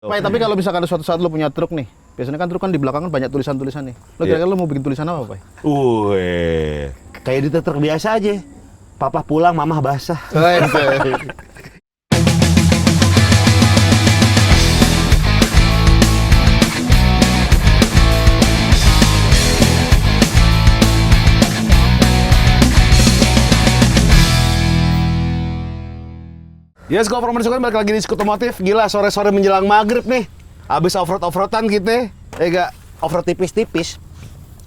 Pak, tapi kalau misalkan suatu saat lo punya truk nih, biasanya kan truk kan di belakang kan banyak tulisan-tulisan nih. Lo kira-kira lo mau bikin tulisan apa, Pak? Kayak di truk biasa aja. Papa pulang, mamah basah. Yes, gue Permasukan balik lagi di Skutomotif. Gila, sore-sore menjelang maghrib nih. Abis offroad-offroadan kita. Gak offroad tipis-tipis.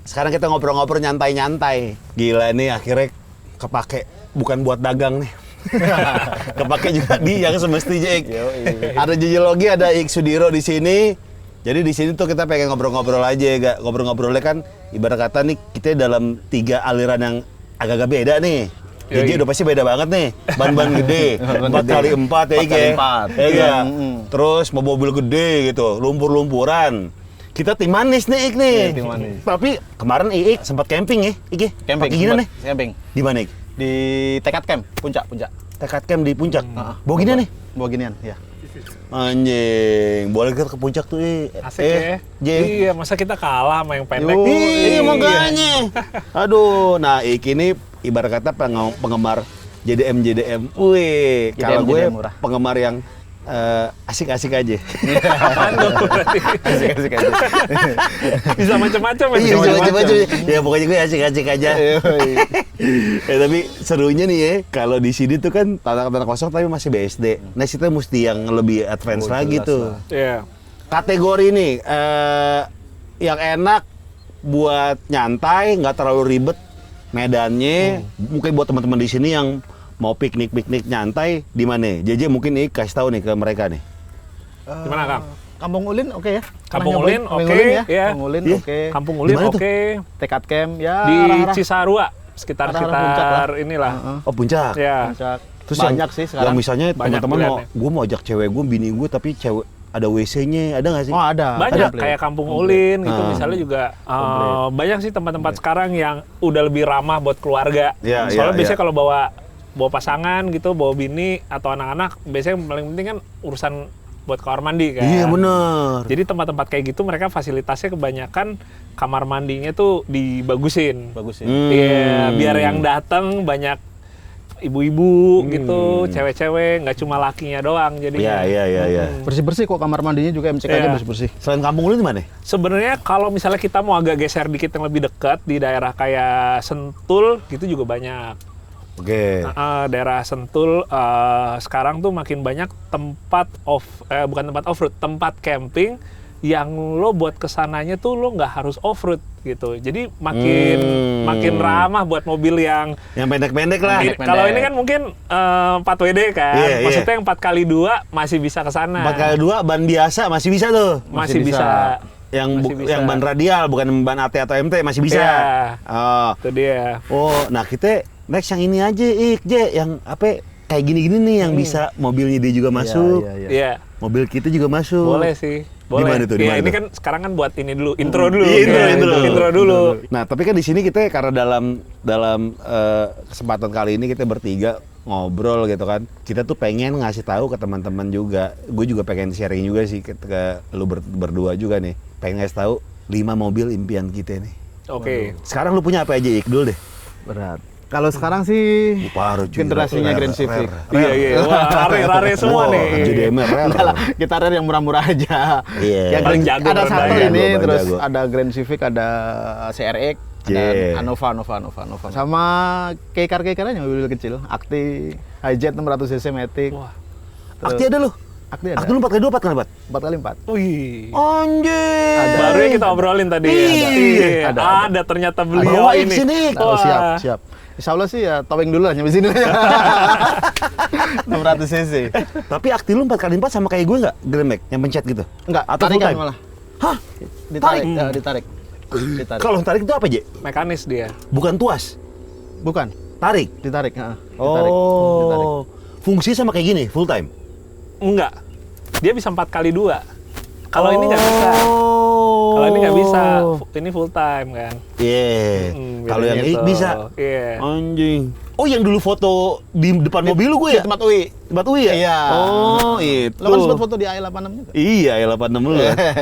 Sekarang kita ngobrol-ngobrol nyantai-nyantai. Gila nih akhirnya kepake bukan buat dagang nih. Kepake juga di yang semestinya. Ada Jojo Logi, ada Ik Sudiro di sini. Jadi di sini tuh kita pengen ngobrol-ngobrol aja, gak ngobrol-ngobrolnya kan ibarat kata nih kita dalam 3 aliran yang agak-agak beda nih. Jadi udah pasti beda banget nih, ban-ban gede, 4x4 ya Ike. Ya, terus mau mobil gede gitu, lumpur-lumpuran. Kita tim manis nih Ik nih. Tim manis. Tapi kemarin Ik sempat camping ya Ike. Camping. Pakai gini nih. Camping. Di mana Ik? Di Tekad Camp, puncak. Tekad Camp di puncak. Bawa gini nih. Bawa ginian, ya. Anjing, boleh kita ke puncak tuh Asik ya. Iya, masa kita kalah sama yang pendek. Iya makanya. Aduh, nah Ik ini ibarat kata penggemar JDM. Wih, kalau gue murah. penggemar yang asik-asik aja. Asik-asik aja. Bisa macam-macam ya. Iya, macam-macam. Ya pokoknya gue asik-asik aja. Tapi serunya nih ya, kalau di sini tuh kan tanah kosong tapi masih BSD. Nah, kita mesti yang lebih advance lagi tuh. Iya. Kategori nih yang enak buat nyantai, nggak terlalu ribet medannya. Mungkin buat teman-teman di sini yang mau piknik nyantai di mana? JJ mungkin nih kasih tahu nih ke mereka nih. Gimana, Kang? Kampung Ulin oke ya? Kampung Ulin oke ya. Kampung Ulin Iya. oke. Kampung Ulin Dimana tuh? oke. Tekad Camp ya. Di arah-arah Cisarua, Arah-arah puncak sekitar inilah. Oh puncak. Ya. puncak. Terus banyak sih sekarang. Yang misalnya Banyak teman-teman mau, pilihannya. gue mau ajak cewek gue, bini gue, tapi cewek ada WC-nya, ada nggak sih? Oh, ada. Banyak Komplit. kayak Kampung Ulin gitu Ah. misalnya juga banyak sih tempat-tempat sekarang yang udah lebih ramah buat keluarga. Iya, Soalnya iya, biasanya iya. kalau bawa pasangan gitu, bawa bini atau anak-anak, biasanya yang paling penting kan urusan buat kamar mandi kan. Iya bener. Jadi tempat-tempat kayak gitu mereka fasilitasnya kebanyakan kamar mandinya tuh dibagusin. Bagus ya. Iya, biar yang datang banyak ibu-ibu gitu, cewek-cewek, nggak cuma lakinya doang jadinya. Iya. Bersih-bersih kok kamar mandinya juga MCK aja Iya. bersih-bersih. Selain Kampung Ulin di mana? Sebenarnya kalau misalnya kita mau agak geser dikit yang lebih dekat di daerah kayak Sentul gitu juga banyak. Oke. Daerah Sentul sekarang tuh makin banyak bukan tempat off-road, tempat camping yang lo buat kesananya tuh lo nggak harus off-road gitu. Jadi makin ramah buat mobil yang Yang pendek-pendek lah. Pendek. kalau ini kan mungkin 4WD kan, Iya, iya. maksudnya yang 4x2 masih bisa ke sana. 4x2 ban biasa masih bisa tuh. Masih Masih bisa. Yang Masih bisa. yang ban radial bukan ban AT atau MT masih bisa. Iya. Oh. Itu dia. Oh, nah kita next yang ini aja yang apa kayak gini-gini nih yang bisa mobilnya dia juga masuk. Iya. Iya. Mobil kita juga masuk. Boleh sih. Boleh. Dimana tuh? Iya, Dimana ini tuh? kan sekarang kan buat ini dulu, intro dulu. Iya, Kan? Intro dulu. Nah, tapi kan di sini kita karena dalam kesempatan kali ini kita bertiga ngobrol gitu kan. Kita tuh pengen ngasih tahu ke teman-teman juga. Gue juga pengen sharing juga sih ke lu berdua juga nih. Pengen ngasih tahu 5 mobil impian kita nih. Oke. Sekarang lu punya apa aja Ik dulu deh? Berat. Kalau sekarang sih Parah cuy. generasinya Rare, Grand Civic. rare. Iya. Wah, rare semua Wow, nih. JDM rare. Enggak lah, kita rare yang murah-murah aja. Iya. Yang Paling jago, ada paling satu jago, ini, paling terus jago. ada Grand Civic, ada CRX, ada Yeah. Nova. Sama K-car-nya mobil kecil, Acti, Hijet 600 cc Matic. Wah. Akti ada lu? Acti ada. Akti lu 4x2 4x4? 4x4. Wih. Anjir. Baru yang kita obrolin tadi. Iya. Ada ternyata beliau Bawa ini. Ik sini. Oh, Wah. siap. Insya Allah sih ya towing dulu lah nyampe sini. 600 cc. Tapi Akti lu 4x4 sama kayak gue nggak? Grand Max yang pencet gitu? Enggak, Atau full tarikan time? malah. Hah? Ditarik, Tarik? ditarik. Ditarik. Kalau tarik itu apa, Je? Mekanis dia. Bukan tuas. Bukan, Tarik. ditarik, heeh. Ditarik. Ditarik. Oh. Fungsi sama kayak gini, full time. Enggak. Dia bisa 4x2. Kalau ini nggak bisa. Kalau ini nggak bisa. Ini full time kan. Iya. Kalau yang bedanya Ik tuh. bisa. Iya. Anjing. Oh, yang dulu foto di depan mobil lu gue ya? Tempat UI. Tempat UI ya? Iya. Oh, itu. Lo kan sempat foto di AI86 juga. Iya, L86 lu.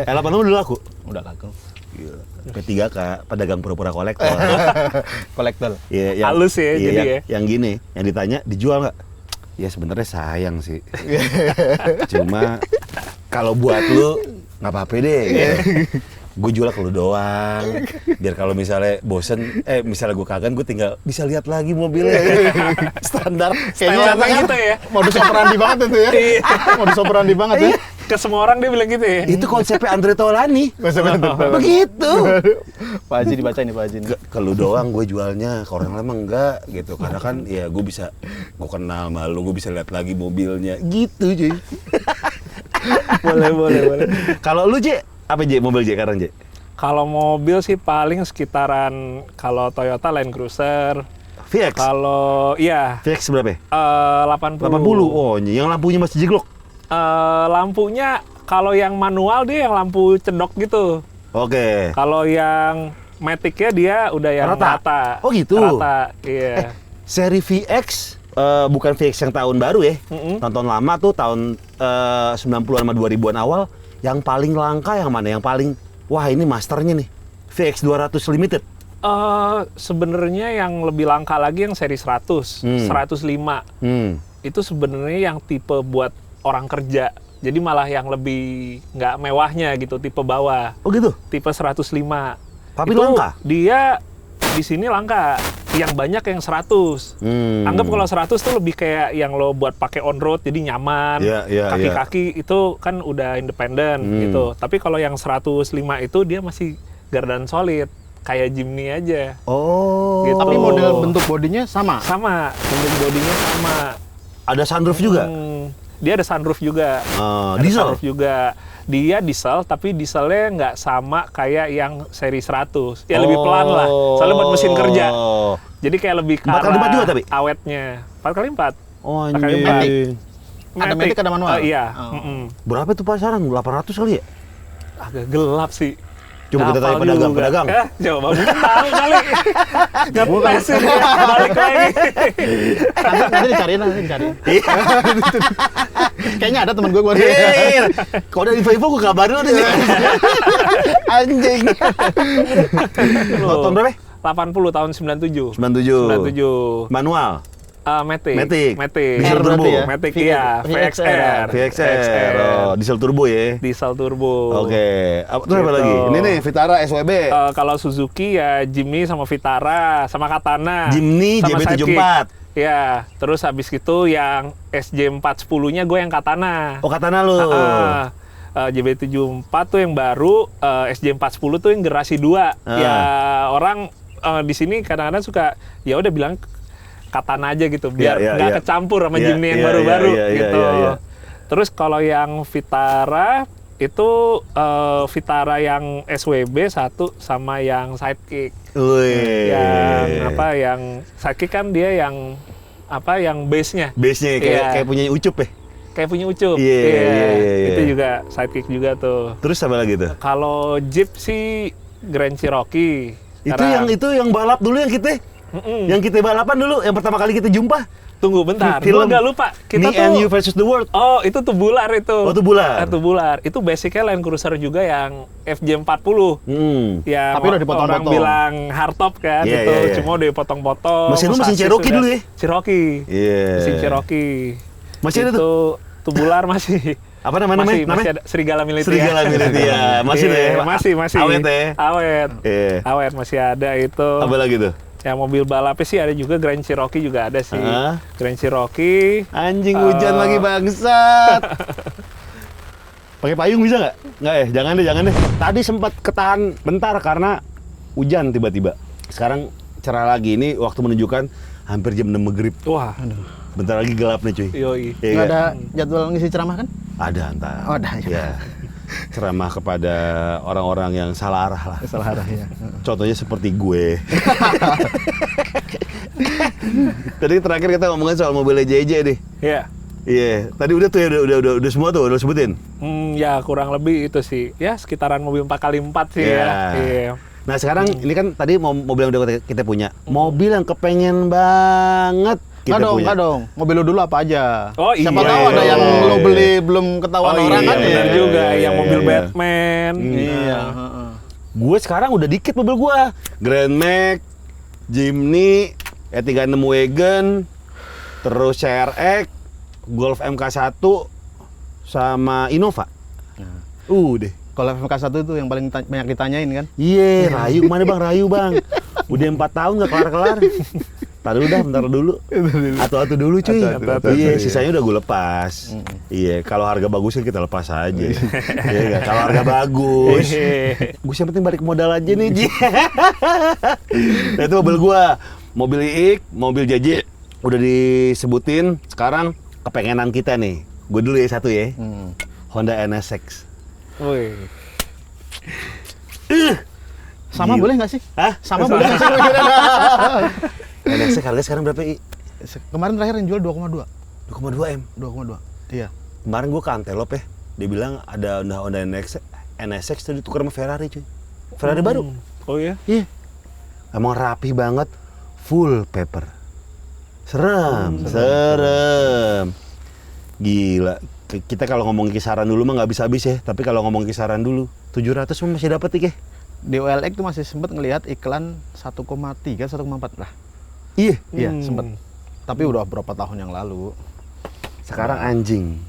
L86 dulu aku. Udah laku. Gila. P3K, pedagang pura-pura kolektor. Kolektor. Iya, Halus ya, jadi yang, ya. yang gini, yang ditanya dijual nggak? Ya sebenarnya sayang sih. Cuma kalau buat lu nggak apa-apa deh. Gitu. Gue jual ke lu doang. Biar kalau misalnya bosen, misalnya gue kangen, gue tinggal bisa lihat lagi mobilnya. Standar. Kayaknya Kayaknya gitu ya. modus operandi banget itu ya. Modus operandi banget ya. Ke semua orang dia bilang gitu ya. Itu konsepnya Andre Taulani. Begitu. Pak Haji dibaca nih Pak Haji. Ke lu doang gue jualnya, ke orang lain mah enggak gitu. Karena kan ya gue kenal sama lu, gue bisa lihat lagi mobilnya. Gitu cuy. Boleh. Kalau lu J, apa J mobil J sekarang J? Kalau mobil sih paling sekitaran kalau Toyota Land Cruiser. VX. Kalau iya VX berapa ya? 80. 80. Oh, yang lampunya masih jeglok. Lampunya kalau yang manual dia yang lampu cedok gitu. Oke. Kalau yang Matic-nya dia udah yang Rata? rata. Oh, gitu? Rata, iya. Seri VX bukan VX yang tahun baru ya. Tahun lama tuh tahun 90-an sama 2000-an awal. Yang paling langka yang mana? Yang paling wah ini masternya nih. VX 200 Limited. Sebenarnya yang lebih langka lagi yang seri 100, 105. Itu sebenarnya yang tipe buat orang kerja. Jadi malah yang lebih nggak mewahnya gitu, tipe bawah. Oh gitu. Tipe 105. Tapi Itu langka? Dia di sini langka. Yang banyak yang 100. Anggap kalau 100 tuh lebih kayak yang lo buat pakai on road jadi nyaman. Kaki-kaki itu kan udah independen gitu. Tapi kalau yang 105 itu dia masih gardan solid. Kayak Jimny aja. Oh. Gitu. Tapi model bentuk bodinya sama. Sama, bentuk bodinya sama. Ada sunroof juga. Dia ada sunroof juga. Ada Diesel? sunroof juga. Dia diesel, tapi dieselnya nggak sama kayak yang seri 100. Ya lebih pelan lah. Soalnya buat mesin kerja. Jadi kayak lebih ke 4x4 juga tapi? awetnya. 4x4. Oh, 4x4. anjing. Ada Matic, ada manual? Iya. Oh. Berapa tuh pasaran? 800 kali ya? Agak gelap sih. Coba kita tanya Hafal juga. pedagang. Coba mungkin tahu kali. Ngetesin ya, balik lagi. Nanti dicariin. Kayaknya ada temen gue kemarin. Kalau udah info gue kabarin lo deh. Anjing. Tahun berapa? 80 tahun 97. 97. Manual. Matic. Diesel turbo. berarti ya? Matic iya, VXR. VXR. Oh, diesel turbo ya. Diesel turbo. Oke. Terus apa Gitu. lagi? Ini nih Vitara SWB. Kalau Suzuki ya Jimny sama Vitara sama Katana. Jimny sama JB74. Sidekick. Ya, terus habis itu yang SJ410-nya gue yang Katana. Oh, Katana lo. JB74 tuh yang baru, SJ410 tuh yang generasi 2. Ya orang di sini kadang-kadang suka ya udah bilang Katana aja gitu biar nggak kecampur sama Jimny yang baru-baru gitu. Terus kalau yang Vitara itu Vitara yang SWB satu sama yang Sidekick. Yang Sidekick kan dia yang base-nya. Base-nya kayak punya Ucup ya. Kayak punya Ucup. Itu juga Sidekick juga tuh. Terus apa lagi tuh? Kalau Jeep sih Grand Cherokee. Itu yang balap dulu yang kita balapan dulu, yang pertama kali kita jumpa. Tunggu bentar, Film gua nggak lupa. Kita Me and You versus the World. Oh, itu tubular itu. Oh, tubular. Tubular. Itu basicnya Land Cruiser juga yang FJ40. Ya, tapi udah dipotong-potong. orang bilang hardtop kan, gitu. Cuma udah dipotong-potong. Mesin lu mesin Cherokee dulu ya? Cherokee. Mesin Cherokee. Masih ada tuh? Tubular masih. Apa namanya? Masih ada Serigala Militer. Serigala Militer. Masih deh. Masih. Awet ya? Awet masih ada itu. Apa lagi tuh? Ya mobil balapnya sih ada juga, Grand Cherokee juga ada sih. Grand Cherokee. Anjing hujan lagi bangsat. Pakai payung bisa nggak? Nggak ya? Jangan deh. Tadi sempat ketahan bentar karena hujan tiba-tiba. Sekarang cerah lagi. Ini waktu menunjukkan hampir jam 6 maghrib. Wah. Bentar lagi gelap nih cuy. Yoi. Nggak ada jadwal ngisi ceramah kan? Ada entar. Oh, ada ya. Ceramah kepada orang-orang yang salah arah lah. Salah arah ya. Contohnya seperti gue. Tadi terakhir kita ngomongin soal mobilnya JJ nih. Iya. Iya. Tadi udah tuh ya, udah semua tuh, udah sebutin. Ya kurang lebih itu sih. Ya sekitaran mobil 4x4 sih ya. Iya. Nah sekarang ini kan tadi mobil yang udah kita punya, mobil yang kepengen banget kita punya. Nggak dong. Mobil lu dulu apa aja? Oh, Siapa iya, tahu ada iya. yang lo beli belum ketahuan Oh orang iya, kan benar ya. juga. Yang mobil iya. Batman. Iya. Gue sekarang udah dikit mobil gue. Grand Max, Jimny, E36 Wagon, terus CRX, Golf MK1, sama Innova. Deh. Kalau FMK1 itu yang paling banyak ditanyain kan? Iya, Rayu kemana bang? Rayu bang. Udah 4 tahun nggak kelar-kelar. Bentar dulu. Atu-atu dulu cuy. Atu-atu. Iya, sisanya udah gue lepas. Iya, kalau harga bagus kan kita lepas aja. Iya nggak? Kalau harga bagus. Gue yang penting balik modal aja nih, Ji. Nah, itu mobil gue. Mobil Iik, mobil JJ. Udah disebutin, sekarang kepengenan kita nih. Gue dulu ya satu ya. Honda NSX. Wih. Sama Gila. boleh nggak sih? Hah? Sama boleh nggak sih? NSX harga sekarang berapa, I? Kemarin terakhir yang jual 2,2. 2,2 M. 2,2. Iya. Kemarin gue ke Antelope ya, dia bilang ada Honda NSX tuh ditukar sama Ferrari cuy. Ferrari baru. Oh iya? Iya. Emang rapi banget, full paper. Serem. Gila. Kita kalau ngomong kisaran dulu mah nggak bisa habis ya, tapi kalau ngomong kisaran dulu 700 mah masih dapat nih. Di OLX tuh masih sempet ngelihat iklan 1,3, 1,4 lah. Iya. Iya, sempet. Tapi udah berapa tahun yang lalu. Sekarang anjing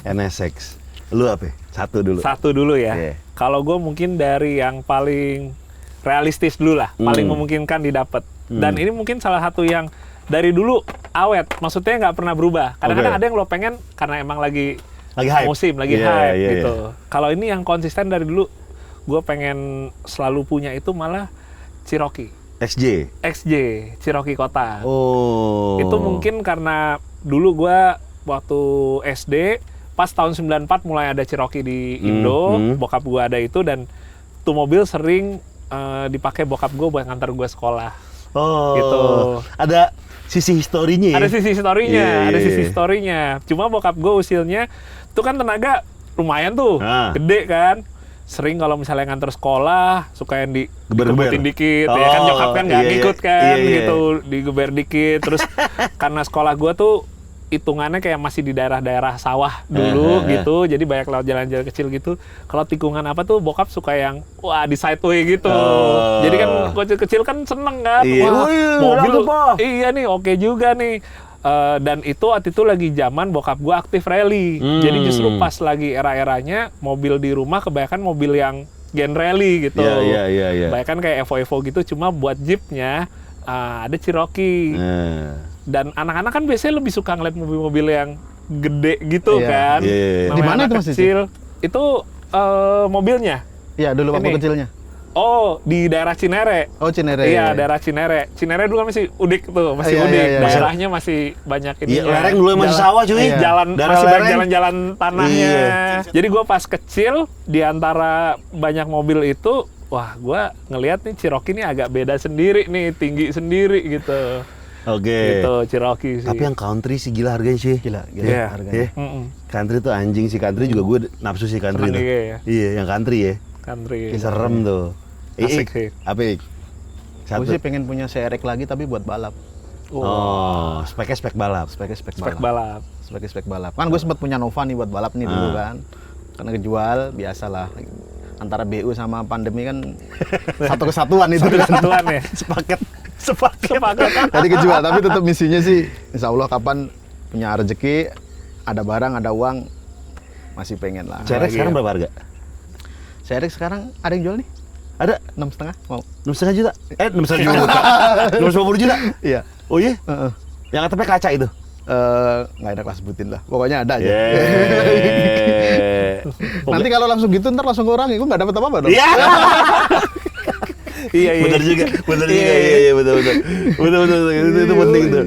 NSX. Lu apa? Satu dulu. Satu dulu ya. Iya. Kalau gue mungkin dari yang paling realistis dulu lah, paling memungkinkan didapat. Dan ini mungkin salah satu yang dari dulu awet, maksudnya nggak pernah berubah. Kadang-kadang ada yang lo pengen karena emang lagi hype. musim, lagi Iya, hype iya, gitu. Kalau ini yang konsisten dari dulu, gue pengen selalu punya itu malah Cherokee. XJ. Cherokee Kota. Oh. Itu mungkin karena dulu gue waktu SD, pas tahun 94 mulai ada Cherokee di Indo, bokap gue ada itu, dan tuh mobil sering dipakai bokap gue buat ngantar gue sekolah. Oh. Gitu. Ada sisi historinya ya? Ada sisi historinya, Iya, ada iya, sisi iya. historinya. Cuma bokap gue usilnya, itu kan tenaga lumayan tuh, gede kan. Sering kalau misalnya nganter sekolah, suka yang digebutin dikit, ya kan nyokap kan nggak ngikut kan, gitu, digeber dikit. Terus karena sekolah gue tuh hitungannya kayak masih di daerah-daerah sawah dulu gitu, jadi banyak lewat jalan-jalan kecil gitu. Kalau tikungan apa tuh bokap suka yang wah di sideway gitu. Jadi kan kecil-kecil kan seneng kan, wah mobil, iya nih oke juga nih. Dan itu waktu itu lagi zaman bokap gue aktif rally. Jadi justru pas lagi era-eranya mobil di rumah kebanyakan mobil yang gen rally gitu. Iya. Kebanyakan kayak Evo gitu, cuma buat jeepnya ada Cherokee. Dan anak-anak kan biasanya lebih suka ngeliat mobil-mobil yang gede gitu kan. Iya. Di mana Anak itu Mas kecil. Itu mobilnya. Iya, dulu waktu Ini. kecilnya. Oh, di daerah Cinere. Oh, Cinere. Iya, daerah Cinere. Cinere dulu kan masih udik tuh, masih Iya, udik. iya, iya. Daerahnya masih banyak ini. Iya, lereng dulu masih sawah cuy. Iya. Jalan Daerah masih banyak lereng. jalan-jalan tanahnya. Iya. Jadi gue pas kecil di antara banyak mobil itu, wah gue ngelihat nih Cherokee ini agak beda sendiri nih, tinggi sendiri gitu. Oke. Gitu Cherokee sih. Tapi yang country sih gila harganya sih. Gila Iya. harganya. Country tuh anjing sih, country juga gue nafsu sih country Seneng tuh. juga ya? Iya, yang country ya. Country. Serem tuh. Asik sih. Apa Ik? Gue sih pengen punya CRX lagi tapi buat balap. Oh, speknya spek balap. Speknya spek Spek balap. balap. Speknya spek balap. Kan gue sempat punya Nova nih buat balap nih dulu kan. Karena kejual, biasalah. Antara BU sama pandemi kan satu kesatuan itu. Satuan ya. Sepaket. Jadi kejual, tapi tetap misinya sih insya Allah kapan punya rezeki, ada barang, ada uang, masih pengen lah. CRX sekarang berapa harga? CRX sekarang ada yang jual nih? Ada 6,5 mau? 6,5 juta? 6,5 juta? 650 juta? Iya. Oh iya? Yang atapnya kaca itu? Nggak enak lah sebutin lah. Pokoknya ada aja. Nanti kalau langsung gitu ntar langsung ngurangi, gue nggak dapat apa-apa dong. Iya. Iya. Bener juga. Iya, betul. Itu penting tuh.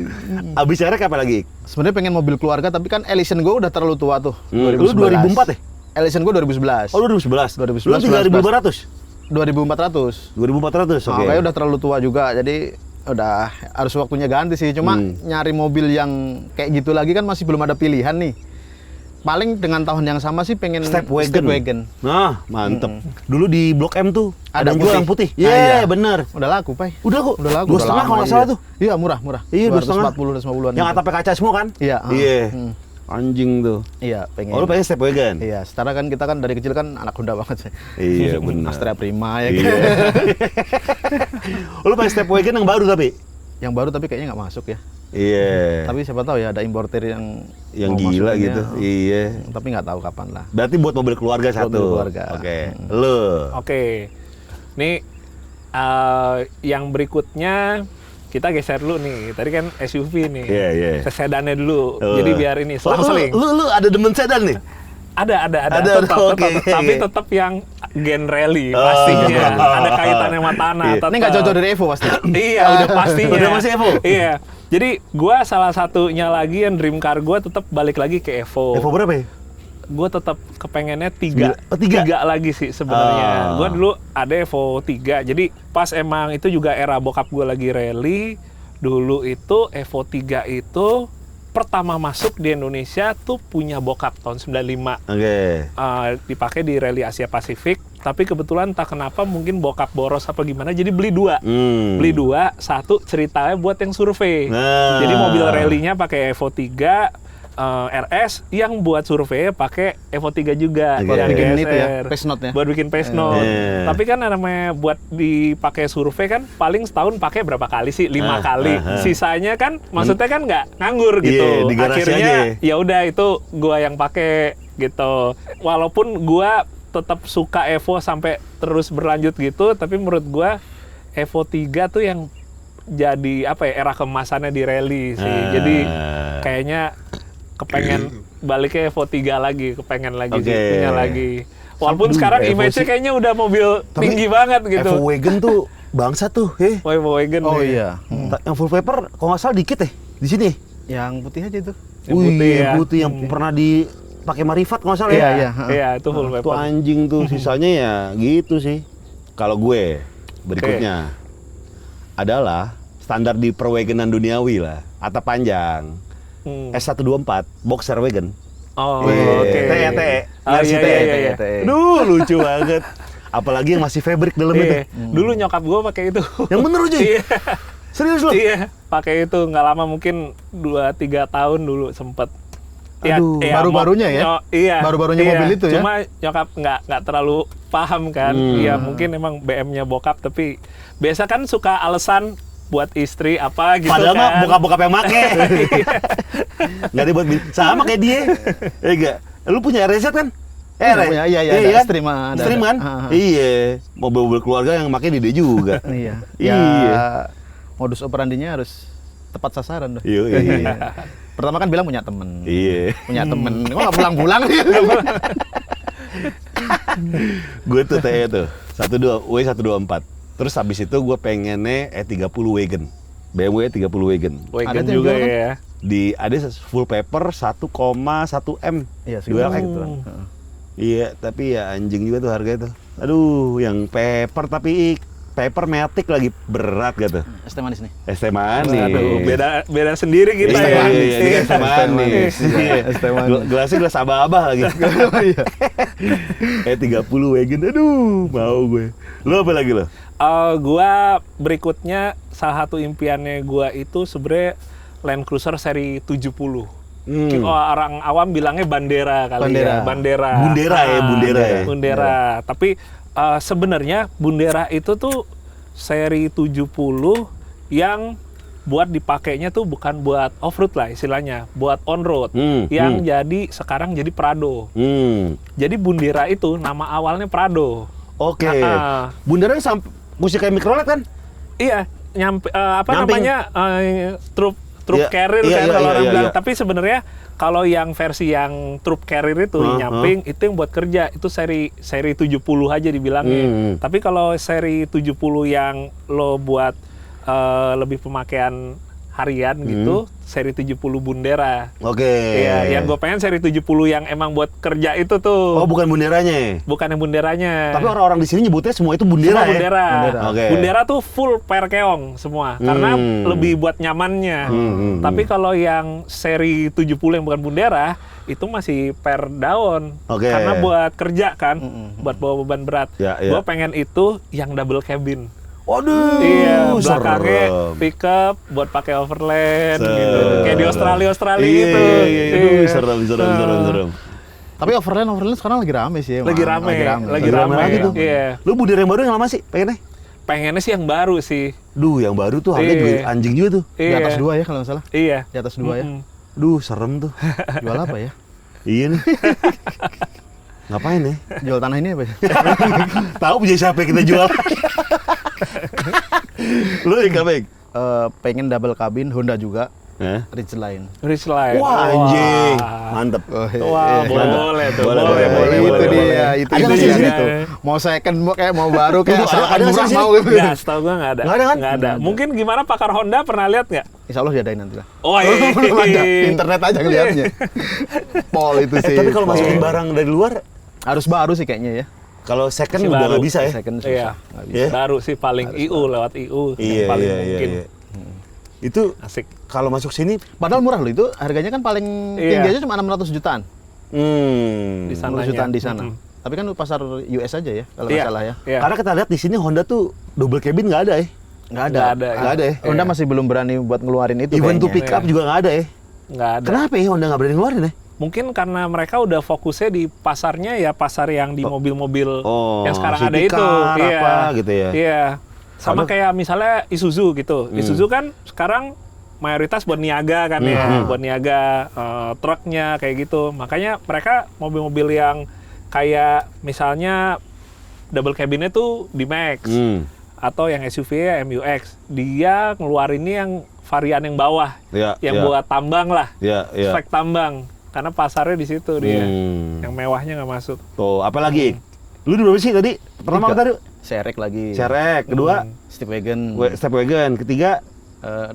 Abis CRX apa lagi? Sebenarnya pengen mobil keluarga, tapi kan Elysian gue udah terlalu tua tuh. Lu 2004 ya? Elysian gue 2011. Oh, lu 2011? 2011, Lu 3.500? 2400. 2.400, oke. Kayaknya udah terlalu tua juga, jadi udah harus waktunya ganti sih. Cuma nyari mobil yang kayak gitu lagi kan masih belum ada pilihan nih. paling dengan tahun yang sama sih pengen Stepwagon. Nah, mantep. Dulu di Blok M tuh Ada ada jual yang putih. Ah, iya. Iya, bener. Udah laku, Pai. Udah kok. Udah laku. 2,5 kalau nggak salah tuh. Iya, murah. Iya, 240, 250-an. Yang atapnya kaca semua kan? Iya. Iya. Hmm. Anjing tuh. Iya, pengen. Oh, lu pengen Stepwagon? Iya, setara kan kita kan dari kecil kan anak Honda banget sih. Iya, benar. Astrea Prima ya Iya. kan. Lu pengen Stepwagon yang baru tapi? Yang baru tapi kayaknya nggak masuk ya. Iya. Tapi siapa tahu ya ada importer yang Yang mau gila masukin gitu. ya. Iya. Tapi nggak tahu kapan lah. Berarti buat mobil keluarga Buat satu. mobil keluarga. Oke. Lu. Oke. Nih yang berikutnya kita geser dulu nih. Tadi kan SUV nih. Iya, iya. Ke sedannya dulu. Oh. Jadi biar ini selang-seling. Lu ada demen sedan nih? Ada. Ada, Tetap, oke. tapi tetap yang gen rally pastinya. Ada kaitannya sama tanah. Iya. Ini nggak jauh dari Evo pasti. Iya, udah pastinya. Udah masih Evo? Iya. Jadi gua salah satunya lagi yang dream car gua tetap balik lagi ke Evo. Evo berapa ya? Gue tetap kepengennya 3. Oh, tiga? Lagi sih sebenarnya. Ah. Gue dulu ada Evo 3. Jadi pas emang itu juga era bokap gue lagi rally. Dulu itu Evo 3 itu pertama masuk di Indonesia tuh punya bokap tahun 95. Oke. Dipakai di rally Asia Pasifik. Tapi kebetulan tak kenapa mungkin bokap boros apa gimana. Jadi beli 2. Beli 2, satu ceritanya buat yang survei. Nah. Jadi mobil rally-nya pakai Evo 3 RS, yang buat survei pakai Evo 3 juga. Oke. Yang Bikin itu ya, geser. pace note ya. Buat bikin pace note. Iya. Tapi kan namanya buat dipakai survei kan paling setahun pakai berapa kali sih? 5 kali. Sisanya kan maksudnya kan nggak nganggur gitu. Iya, di garasi Akhirnya aja. ya udah itu gua yang pakai gitu. Walaupun gua tetap suka Evo sampai terus berlanjut gitu, tapi menurut gua Evo 3 tuh yang jadi apa ya, era kemasannya di rally sih. Jadi kayaknya kepengen balik ke Evo 3 lagi, kepengen lagi sih, Oke. punya lagi. Walaupun Aduh, sekarang Evo image-nya sih. kayaknya udah mobil Tapi tinggi banget gitu. Evo Wagon tuh bangsa tuh, Evo Wagon Oh nih. iya. Yang full paper kalau nggak salah dikit di sini. Yang putih aja itu. Yang putih ya. Yang putih yang pernah dipakai Marifat kalau nggak salah Iya, ya. iya. Iya, itu full Itu paper. anjing tuh, sisanya ya gitu sih. Kalau gue berikutnya adalah standar di perwagonan duniawi lah, atap panjang. S124 boxer wagon. Oh, Iya. oke. TE. Oh, Versi iya, TE. iya, iya. Duh, lucu banget. Apalagi yang masih fabric dalamnya Iya. tuh. Dulu nyokap gue pakai itu. Yang bener aja. Iya. Serius lu? Iya, pakai itu nggak lama, mungkin 2-3 tahun dulu sempet. Aduh, baru-barunya ya? Iya. Baru-barunya iya. mobil itu ya? Cuma nyokap nggak terlalu paham kan. Iya, mungkin emang BM-nya bokap, tapi biasa kan suka alasan buat istri apa gitu. Padahal kan. mah bokap-bokap yang make. Nggak dibuat sama kayak dia. Enggak. Lu punya RZ kan? Punya, iya, ada kan? Extreme, ada. Extreme kan? Iya. Mobil-mobil keluarga yang make dia juga. Iya. Iya. Ya, modus operandinya harus tepat sasaran dong. Iya. Pertama kan bilang punya temen. Iya. Punya temen. Kok nggak pulang-pulang? Gue tuh TE tuh. 124. Terus habis itu gue pengennya E30 wagon. BMW E30 wagon. Wagon Ada tuh juga yang jual kan? ya. Ada full paper 1,1 M. Iya, segitu Dual gitu. X. Iya, tapi ya anjing juga tuh harganya tuh. Aduh, yang paper tapi paper matic lagi berat gitu. Es teh manis nih. Es teh manis. Aduh, beda sendiri kita Iya, ya. iya, ini kan es teh manis. Iya. Es teh manis. Gelasnya gelas abah-abah lagi. Iya. 30 wagon, aduh, mau gue. Lu apa lagi lo? Gua berikutnya salah satu impiannya gua itu sebenarnya Land Cruiser seri 70. Orang awam bilangnya Bandera kali ya. Bandera. Bundera ya, Bundera ya. Bundera. Tapi sebenarnya Bundera itu tuh seri 70 yang buat dipakainya tuh bukan buat off-road lah istilahnya, buat on-road. Yang jadi sekarang jadi Prado. Jadi Bundera itu nama awalnya Prado. Oke. Bundera sampai musik kayak Microlet kan? Iya, apa Nyamping. namanya? Truk Iya, carrier iya, kan iya, kalau iya, orang iya, bilang. iya. Tapi sebenarnya kalau yang versi yang truk carrier itu nyamping itu yang buat kerja, itu seri 70 aja dibilangnya. Tapi kalau seri 70 yang lo buat lebih pemakaian harian gitu, seri 70 Bundera. Oke. Iya, yang gue pengen seri 70 yang emang buat kerja itu tuh. Oh, bukan bunderanya. Bukan yang bunderanya. Tapi orang-orang di sini nyebutnya semua itu bundera Semua ya. Bundera. Bundera. Oke. Bundera tuh full per keong semua, karena lebih buat nyamannya. Tapi kalau yang seri 70 yang bukan Bundera, itu masih per daun. Oke. Karena buat kerja kan, buat bawa beban berat. Ya, ya. Gue pengen itu yang double cabin. Waduh, Iya, belakangnya serem. pickup buat pakai overland Serem. gitu. Kayak di Australia Iya, gitu. iya. Aduh, serem. Tapi overland sekarang lagi rame sih. Lagi emang. rame. Lagi rame lagi tuh. Iya. Lu bundera yang baru yang lama sih pengennya? Pengennya sih yang baru sih. Duh, yang baru tuh harganya Iya. juga anjing juga tuh. Di atas 2 ya kalau nggak salah. Iya. Di atas 2 ya. Duh, serem tuh. Jual apa ya? Iya nih. Ngapain ya? Jual tanah ini apa ya? Tahu punya siapa yang kita jual? Lu yang Bang? Pengen double cabin Honda juga, Hah? Ridgeline. Ridgeline. Wah, anjing. Mantep. Oh, Wah, boleh tuh. Boleh. itu dia, itu Ada nggak dia sih gitu. Mau second kayak mau baru kayak Tunggu, ada nggak murah sih mau gitu. Nggak, setahu gua nggak ada. Nggak ada kan? Nggak ada. Mungkin gimana pakar Honda pernah lihat nggak? Insya Allah diadain nanti lah. Oh, Belum ada. Internet aja ngeliatnya. Pol itu sih. Tapi kalau Pol. masukin barang dari luar, harus baru sih kayaknya ya. kalau second Si udah baru. nggak bisa ya? Second Iya. susah. Nggak bisa. Iya. Baru sih paling IU lewat IU yang paling mungkin. Itu Asik. kalau masuk sini, Padahal murah loh itu, harganya kan paling Iya. tinggi aja cuma 600 jutaan. Di 600 sananya. jutaan di sana. Tapi kan pasar US aja ya, kalau nggak Iya. salah ya. Iya. karena kita lihat di sini Honda tuh double cabin nggak ada ya? Nggak ada. Nggak ada. Nggak ada ya? Honda Iya. masih belum berani buat ngeluarin itu Even to kayaknya. pick up Iya. juga nggak ada ya? Nggak ada. Kenapa ya Honda nggak berani ngeluarin ya? Mungkin karena mereka udah fokusnya di pasarnya ya pasar yang di mobil-mobil Oh, yang sekarang ada city itu. car Iya. apa gitu ya? Iya. Sama Kalau- kayak misalnya Isuzu gitu. Isuzu kan sekarang mayoritas buat niaga kan ya, buat niaga truknya kayak gitu. Makanya mereka mobil-mobil yang kayak misalnya double cabinnya tuh di Max atau yang SUV-nya MUX, dia ngeluarinnya yang varian yang bawah, Iya, yang iya. buat tambang lah, Iya, iya. spek tambang. Karena pasarnya di situ dia, yang mewahnya nggak masuk. Tuh, apa lagi? Lu di berapa sih tadi? Pertama apa tadi? Serek lagi. Cerek, kedua Stepwagon. Stepwagon, ketiga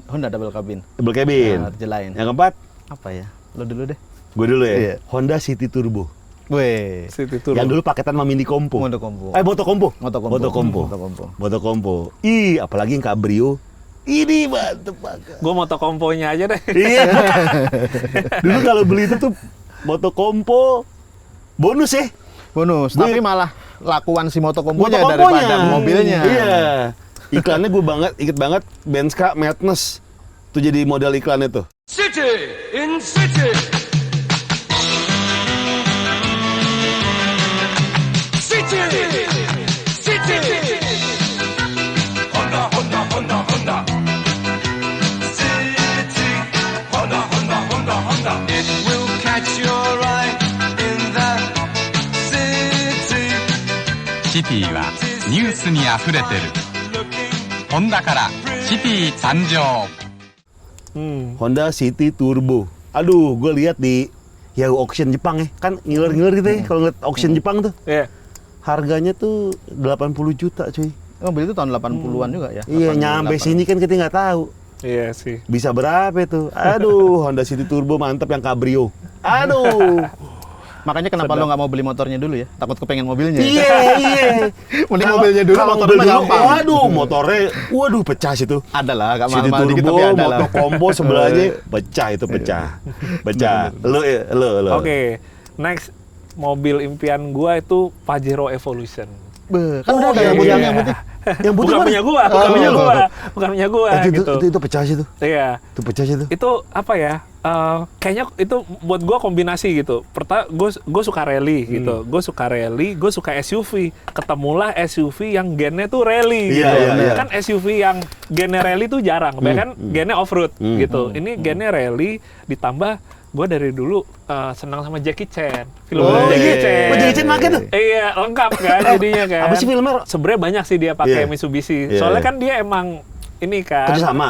Honda double cabin. double cabin. Ridgeline. Yang keempat, Apa ya? Lo dulu deh. gue dulu ya. Iya. Honda City Turbo. Weh. Situ turun. Yang dulu paketan sama Mini Compo. Motokompo. Motokompo. Motokompo. Motokompo. Motokompo. Motokompo. Ih, apalagi yang Cabrio. Ini mantep banget. Gue moto komponya aja deh. Iya. Dulu kalau beli itu tuh Motokompo bonus ya. Bonus. Gue- Tapi malah lakuan si motokomponya Motokomponya. daripada mobilnya. Iya. Iklannya gue inget banget Benska Madness. Itu jadi model iklannya tuh. City in city. City. City. Honda, Honda, Honda, Honda. City. Honda, Honda, Honda, Honda. It will catch your eye in the city. シティはニュースにあふれてる。ホンダからシティ参上。 Honda City Turbo. Aduh, gue lihat di Yahoo Auction Jepang ya. Kan ngiler-ngiler gitu ya kalau ngeliat auction Jepang tuh. Iya. Harganya tuh 80 juta cuy. Mobil itu tahun 80-an juga ya. Iya, nyampe 88. sini kan kita nggak tahu. Iya sih. Bisa berapa itu? Aduh, Honda City Turbo mantep yang Cabrio. Aduh. Makanya kenapa lo nggak mau beli motornya dulu ya? Takut kepengen mobilnya. Iya, iya. Mending mobilnya dulu, Kalau motornya mobil dulu, gampang. waduh, motornya, waduh pecah situ. Ada lah, gak City mahal-mahal dikit Turbo, tapi ada lah. Motokompo sebelahnya pecah itu pecah. Pecah. Lo. Oke, next mobil impian gua itu Pajero Evolution. Beuh, kan Oh, udah ada iya, yang putih, iya. yang putih. Yang putih Bukan mana? punya gua, bukan Oh. punya gua, bukan punya gua gitu. Itu pecah sih tuh. Iya. Itu pecah sih tuh. Itu apa ya? Kayaknya itu buat gua kombinasi gitu. Pertama, gue suka rally gitu. Gue suka rally, gue suka SUV. Ketemulah SUV yang gennya tuh rally. Iya, gitu. iya, iya. Kan SUV yang gennya rally tuh jarang. Bahkan gennya off-road gitu. Ini gennya rally ditambah gue dari dulu senang sama Jackie Chan. Film Oh, Jackie iya. Chan. Oh, Jackie Chan pakai tuh? Iya, lengkap kan jadinya kan. Apa sih filmnya? Sebenarnya banyak sih dia pakai Iya. Mitsubishi. Iya, Soalnya iya. kan dia emang ini kan Kerjasama?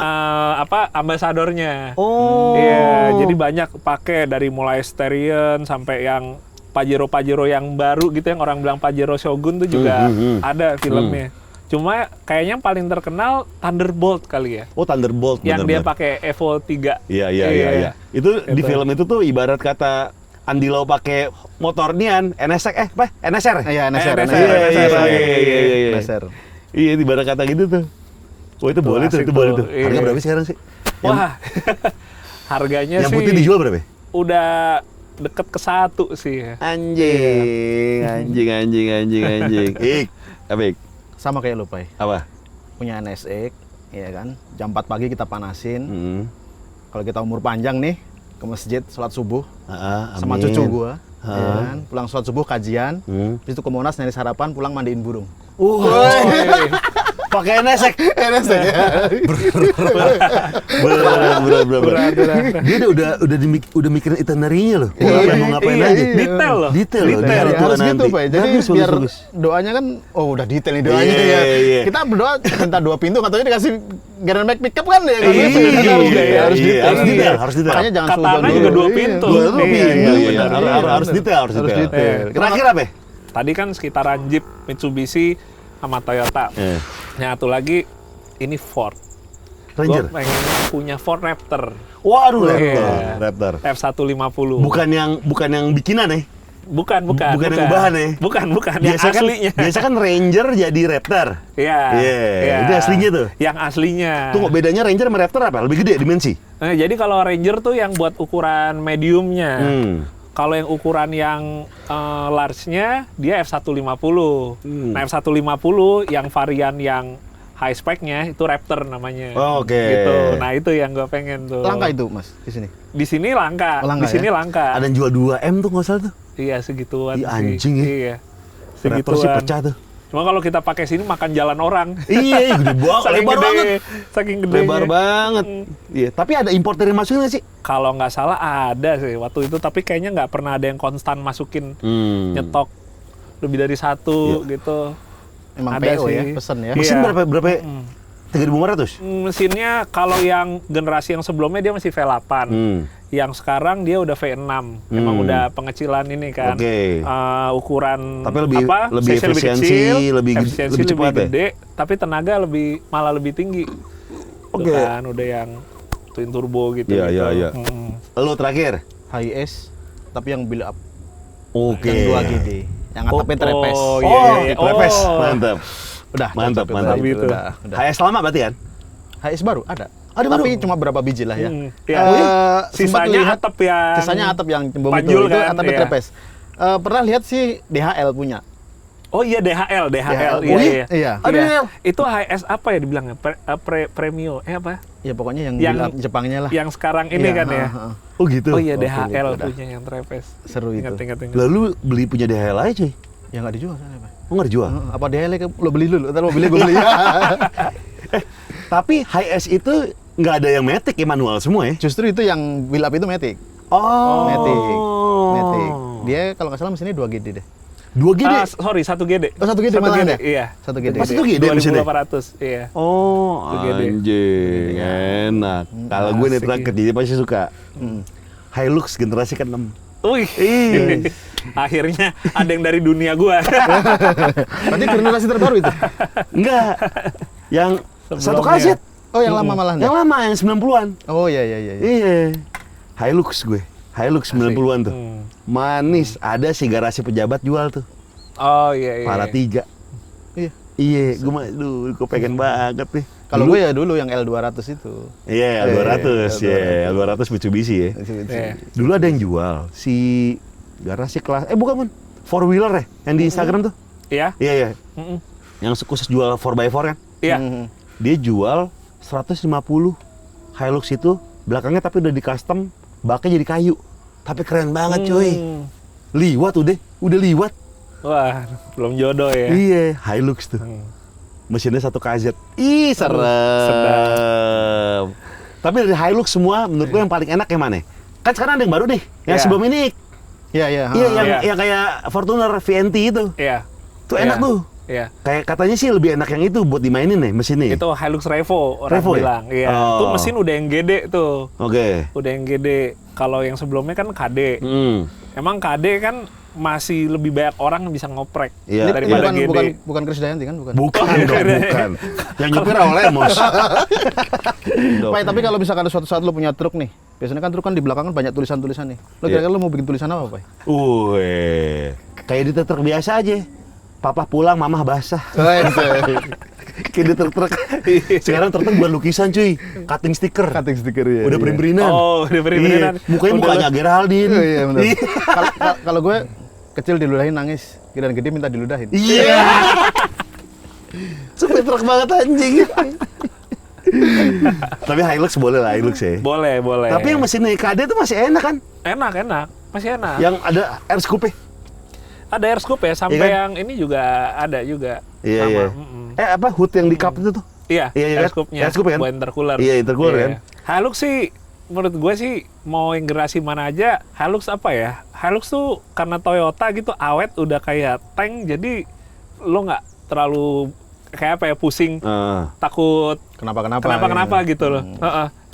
ambasadornya. Oh. Iya, jadi banyak pakai dari mulai Starion sampai yang Pajero yang baru gitu yang orang bilang Pajero Shogun tuh juga ada filmnya. Cuma kayaknya paling terkenal Thunderbolt kali ya. Oh, Thunderbolt. Yang dia bener-bener. pakai Evo 3. Iya. Itu di Itu. film itu tuh ibarat kata Andi Lau pakai motor nian, NSX NSR. Iya, NSR. Iya. NSR. Iya, ibarat kata gitu tuh. Oh, itu boleh tuh, asik itu boleh tuh. tuh. Harga Iya. berapa sih sekarang sih? Wah, harganya Yang sih putih dijual berapa? udah deket ke 1 sih ya. Anjing. Apa? Sama kayak lu, Pai. Apa? Punya NSX, ya kan? Jam 4 pagi kita panasin. Hmm. Kalau kita umur panjang nih, ke masjid sholat subuh sama Amin. cucu gua. Ya kan? Pulang sholat subuh kajian, habis itu ke Monas nyari sarapan, pulang mandiin burung. Pakai NSX. NSX ya. Berat. Dia udah mikirin itinerary-nya loh. Mau ngapain iya, aja. Detail loh. Detail loh. Detail. Dari tua Harus gitu, nanti. Pak. Jadi Bagus, biar bagus. doanya kan, oh udah detail nih doanya Iya, ya. iya. Kita berdoa minta 2 pintu, katanya dikasih Grand Max pickup kan ya. Kan? Iya, Harus iya, harus iya, detail. harus detail. Makanya jangan Katana suudon juga dulu. 2 pintu. Dua pintu. Iya, Iya, benar. harus detail, harus Harus detail. detail. Terakhir apa? Tadi kan sekitaran Jeep, Mitsubishi, sama Toyota. Yang satu lagi ini Ford. Ranger. Gue pengen punya Ford Raptor. Waduh, Iya. Raptor. F150. Bukan yang bikinan ya? Bukan. Bukan yang ubahan ya? Bukan. Yang Biasa kan, aslinya. biasa kan Ranger jadi Raptor. Iya. Iya, itu aslinya tuh. Yang aslinya. Tunggu, bedanya Ranger sama Raptor apa? Lebih gede dimensi? Jadi kalau Ranger tuh yang buat ukuran mediumnya. Kalau yang ukuran yang large-nya, dia F150. Nah, F150 yang varian yang high spec-nya itu Raptor namanya. Oke. Gitu. Nah, itu yang gue pengen tuh. Langka itu, Mas, di sini. Di sini langka. Langka Di sini ya? langka. Ada yang jual 2M tuh nggak salah tuh. Iya, segituan Ih, sih. anjing ya. Iya. Raptor sih Segituan. pecah tuh. Cuma kalau kita pakai sini makan jalan orang. Iya, gede banget, Saking lebar gede, banget. Saking gede. Lebar banget. Iya, tapi ada importer yang masukin nggak sih? Kalau nggak salah ada sih waktu itu, tapi kayaknya nggak pernah ada yang konstan masukin nyetok lebih dari 1 gitu. Emang Ada PO ya, sih. pesen ya. Mesin Iya. berapa? 3.500? Mesinnya kalau yang generasi yang sebelumnya dia masih V8. Yang sekarang dia udah V6. Emang udah pengecilan ini kan. Oke. Ukuran Tapi lebih CC efisiensi, efisiensi lebih cepat ya? gede, tapi tenaga malah lebih tinggi. Oke. Tuh kan udah yang twin turbo gitu. Iya. Lo terakhir? HIS, tapi yang build up. Oke. Yang 2 GD. Yang atapnya trepes. Oh, Oh, iya. trepes. Oh. Mantap. Udah, Mantap, cocok mantap. itu. Itu. Udah. HS lama berarti kan? HIS baru ada. Ada Tapi baru? cuma berapa biji lah ya. Iya. Sempat Sisanya lihat- atap yang Sisanya atap yang cembung panjul itu kan, atapnya iya. trepes. Pernah lihat sih DHL punya. Oh iya DHL. DHL. Iya, Oh, iya. iya. Ada DHL? Itu HS apa ya dibilangnya? Premium. Apa? Ya pokoknya yang Yang- build up Jepangnya lah. Yang sekarang ini Iya, kan ya. ha. Oh gitu? Oh iya Oke, DHL udah. punya yang trepes. Seru itu. Ingat. Lalu beli punya DHL aja cuy? Ya nggak dijual sana, Pak. Oh nggak dijual? Apa DHL lo beli dulu, ntar lo beli gue beli. Tapi HS itu nggak ada yang matic ya, manual semua ya? Justru itu yang build up itu Matic. Oh. Matic. Matic. Dia kalau nggak salah mesinnya 2 GD deh. 2 GD? Sorry, 1 GD. Oh, 1 GD malah ada? Iya. 1 GD. Pas itu GD mesinnya? 2800. Iya. Oh, GD. anjing, enak. Kalau gue nih asik terakhir, dia pasti suka. Hilux generasi ke-6. Wih. Akhirnya ada yang dari dunia gua. Berarti generasi terbaru itu. Enggak. Yang satu Sebelumnya. kaset. Oh, yang lama malah. Yang lama, yang 90-an. Oh, iya. Iya. Hilux gue. Hilux 90-an tuh. Manis. Ada sih garasi pejabat jual tuh. Oh iya. Para 3. Iya. Iya, gue pengen banget nih. Kalau gue ya dulu yang L200 itu. Iya, L200. Iya, L200 Mitsubishi ya. Iya. Dulu ada yang jual si garasi kelas bukan 4-wheeler ya yang di Instagram tuh. Iya. Iya. Mm-mm. Yang khusus jual 4x4 kan. Iya. Dia jual 150 Hilux itu, belakangnya tapi udah di custom, baknya jadi kayu. Tapi keren banget cuy. Liwat udah liwat. Wah, belum jodoh ya. Iya, Hilux tuh. Mesinnya 1 KZ. Ih, serem. Tapi dari Hilux semua menurut gue yang paling enak yang mana? Kan sekarang ada yang baru nih, yang Iya. sebelum ini. Iya. Iya, Iya. yang kayak Fortuner VNT itu. Iya. Tuh enak Iya. tuh. Iya. Kayak katanya sih lebih enak yang itu buat dimainin nih mesinnya. Itu Hilux Revo orang Revo ya? bilang. Iya. Oh. Tuh mesin udah yang gede tuh. Oke. Udah yang gede. Kalau yang sebelumnya kan KD. Emang KD kan masih lebih banyak orang yang bisa ngoprek Iya, daripada Ini GD. bukan Chris Dayanti kan? Bukan. Bukan dong, bukan. Yang nyupir Raul Lemos. Pak, tapi kalau misalkan ada suatu saat lo punya truk nih, biasanya kan truk kan di belakang kan banyak tulisan-tulisan nih. Lo Iya. kira-kira lo mau bikin tulisan apa, Pak? Kayak di truk biasa aja. Papa pulang, mamah basah. Kayak di truk-truk. Sekarang truk buat lukisan cuy, cutting stiker. Cutting stiker ya. Udah beri-berinan. Oh, udah beri-berinan. Iya. Mukanya Udah mukanya Geraldine. Iya, benar. Kalau gue kecil diludahin nangis, dan gede minta diludahin. Iya. Supir truk banget anjing. Tapi Hilux boleh lah, Hilux ya. Boleh. Tapi yang mesin KD itu masih enak kan? enak, masih enak. Yang ada air scoop. Ada air scoop ya, sampai Iya kan? yang ini juga ada juga. Iya, sama. iya. Mm-mm. Apa hood yang di cup itu tuh? Iya, Iya, iya air kan? scoopnya. Air scoop kan? Buat intercooler. Iya, intercooler kan? Hilux sih, menurut gue sih, mau yang generasi mana aja, Hilux apa ya? Hilux tuh karena Toyota gitu, awet udah kayak tank, jadi lo nggak terlalu kayak apa ya, pusing, takut kenapa gitu loh.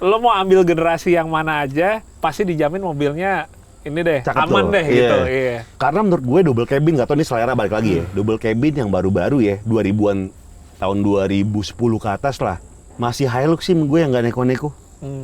Lo mau ambil generasi yang mana aja, pasti dijamin mobilnya ini deh, Cakep aman loh. deh Iya. gitu. Iya. Karena menurut gue double cabin, gak tau ini selera balik lagi ya. Double cabin yang baru-baru ya, 2000-an, tahun 2010 ke atas lah. Masih Hilux sih gue yang gak neko-neko.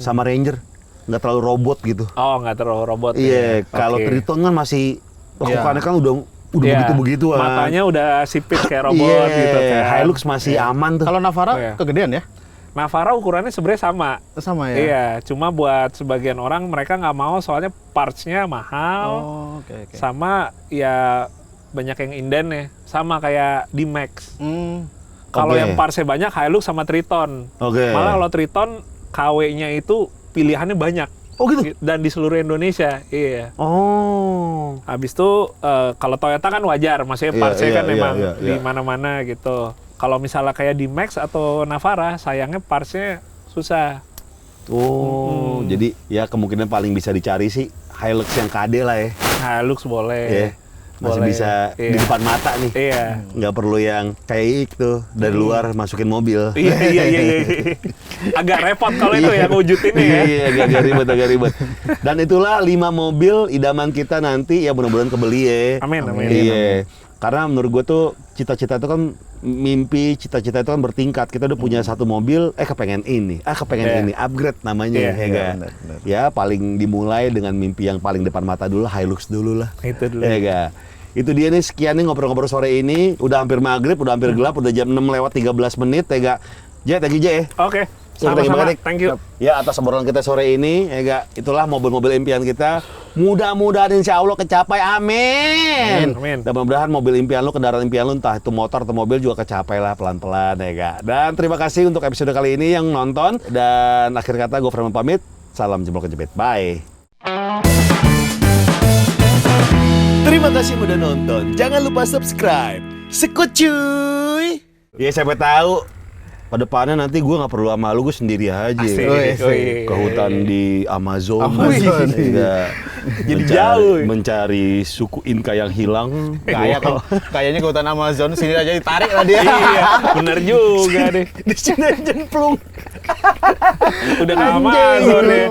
Sama Ranger. Nggak terlalu robot gitu. Oh, nggak terlalu robot. Iya, ya. kalau Oke. Triton kan masih lakukannya kan udah Iya. begitu-begitu kan. Matanya udah sipit kayak robot Iya, gitu kan. Hilux masih aman tuh. Kalau Navara Oh, iya. kegedean ya? Navara ukurannya sebenarnya sama. Sama ya? Iya, cuma buat sebagian orang mereka nggak mau soalnya parts-nya mahal. Oh, oke. Sama ya banyak yang inden ya. Sama kayak di Max. Kalau Oke. yang parts-nya banyak Hilux sama Triton. Oke. Malah kalau Triton KW-nya itu pilihannya banyak. Oh gitu? Dan di seluruh Indonesia. Iya. Oh. Habis itu kalau Toyota kan wajar, maksudnya Iya, parts-nya iya, kan iya, memang iya, di iya. mana-mana gitu. Kalau misalnya kayak di Max atau Navara, sayangnya parts-nya susah. Oh, jadi ya kemungkinan paling bisa dicari sih Hilux yang KD lah ya. Hilux boleh. Iya. Masih Boleh. bisa di Iya. depan mata nih. Iya. Nggak perlu yang kayak itu dari luar masukin mobil. Iya. Agak repot kalau itu ya wujudinnya ya. Iya, agak ribet. Dan itulah 5 mobil idaman kita nanti ya mudah-mudahan kebeli ya. Amin. Iya. Karena menurut gue tuh cita-cita itu kan mimpi, cita-cita itu kan bertingkat. Kita udah punya satu mobil, kepengen ini, Iya. ini, upgrade namanya Iya, ya ga? benar. Ya paling dimulai dengan mimpi yang paling depan mata dulu, Hilux dulu lah. Itu dulu. Ya ga? Itu dia nih, sekian nih ngobrol-ngobrol sore ini. Udah hampir maghrib, udah hampir gelap, udah jam 6 lewat 13 menit ya ga? Thank you ya. Oke. Thank you Sama-sama. banget. Thank you. Ya atas obrolan kita sore ini, ya ga? Itulah mobil-mobil impian kita. Mudah-mudahan insya Allah kecapai, amin. Amin. Dan mudah-mudahan mobil impian lu, kendaraan impian lu, entah itu motor atau mobil juga kecapai lah pelan-pelan ya ga? Dan terima kasih untuk episode kali ini yang nonton. Dan akhir kata gue Freeman pamit. Salam jempol kejepit. Bye. Terima kasih udah nonton. Jangan lupa subscribe. Sekut cuy. Ya siapa tahu kedepannya nanti gue nggak perlu sama lu, gue sendiri aja. Asik. Ke hutan di Amazon. Amazon. Juga Jadi jauh. mencari suku Inka yang hilang. Kayaknya ke hutan Amazon sini aja ditarik lah dia. Iya, bener juga deh. Di sini aja plung. Udah nggak Amazon ya.